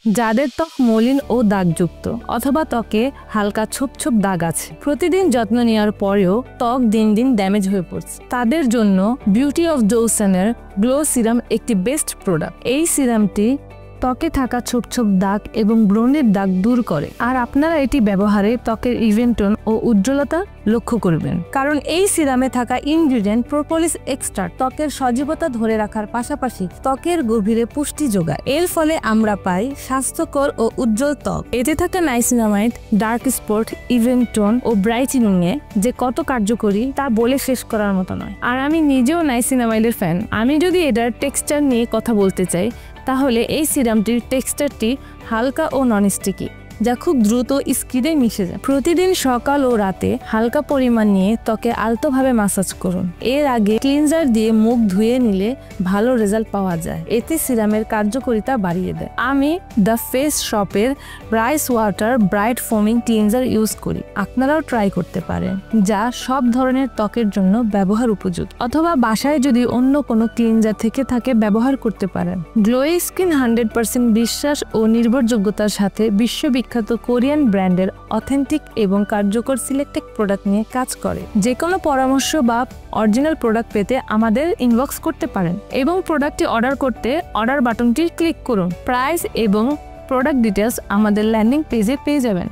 যাদের ত্বক মলিন ও দাগযুক্ত অথবা ত্বকে হালকা ছোপ ছোপ দাগ আছে, প্রতিদিন যত্ন নেওয়ার পরেও ত্বক দিন দিন ড্যামেজ হয়ে পড়ছে, তাদের জন্য বিউটি অফ জোসনের গ্লো সিরাম একটি বেস্ট প্রোডাক্ট। এই সিরামটি ত্বকে থাকা ছোপ ছোপ দাগ এবং ব্রণের দাগ দূর করে। আর আপনারা এটি ব্যবহারে ত্বকের ইভেন্টন ও উজ্জ্বলতা লক্ষ্য করবেন, কারণ এই সিরামে থাকা ইনগ্রিডিয়েন্ট প্রোপোলিস এক্সট্রাক্ট ত্বকের সজীবতা ধরে রাখার পাশাপাশি ত্বকের গভীরে পুষ্টি যোগায়। এর ফলে আমরা পাই স্বাস্থ্যকর ও উজ্জ্বল ত্বক। এতে থাকা নাইসিনামাইড ডার্ক স্পট, ইভেন্টন ও ব্রাইটেনিং এ যে কত কার্যকরী তা বলে শেষ করার মতো নয়। আর আমি নিজেও নাইসিনামাইডের ফ্যান। আমি যদি এটার টেক্সচার নিয়ে কথা বলতে চাই, তাহলে এই সিরামটির টেক্সচারটি হালকা ও ননস্টিকি, যা খুব দ্রুত স্কিনে মিশে যায়। প্রতিদিন সকাল ও রাতে হালকা পরিমাণ নিয়ে ত্বকে আলতোভাবে মাসাজ করুন। এর আগে ক্লিনজার দিয়ে মুখ ধুয়ে নিলে ভালো রেজাল্ট পাওয়া যায়। এতে সিরামের কার্যকারিতা বাড়িয়ে দেয়। আমি দ্য ফেস শপের rice water bright ফোমিং cleanser use করি। আপনারাও ট্রাই করতে পারেন, যা সব ধরনের ত্বকের জন্য ব্যবহার উপযুক্ত। অথবা বাসায় যদি অন্য কোনো ক্লিনজার থেকে থাকে ব্যবহার করতে পারেন। গ্লোয়ি স্কিন 100% বিশ্বাস ও নির্ভরযোগ্যতার সাথে বিশ্ববিখ্যাত কোরিয়ান ব্র্যান্ডের অথেন্টিক এবং কার্যকর সিলেক্টেড প্রোডাক্ট নিয়ে কাজ করে। যে কোনো পরামর্শ বা অরিজিনাল প্রোডাক্ট পেতে আমাদের ইনবক্স করতে পারেন এবং প্রোডাক্টটি অর্ডার করতে অর্ডার বাটনটি ক্লিক করুন। প্রাইস এবং প্রোডাক্ট ডিটেলস আমাদের ল্যান্ডিং পেজে পেয়ে যাবেন।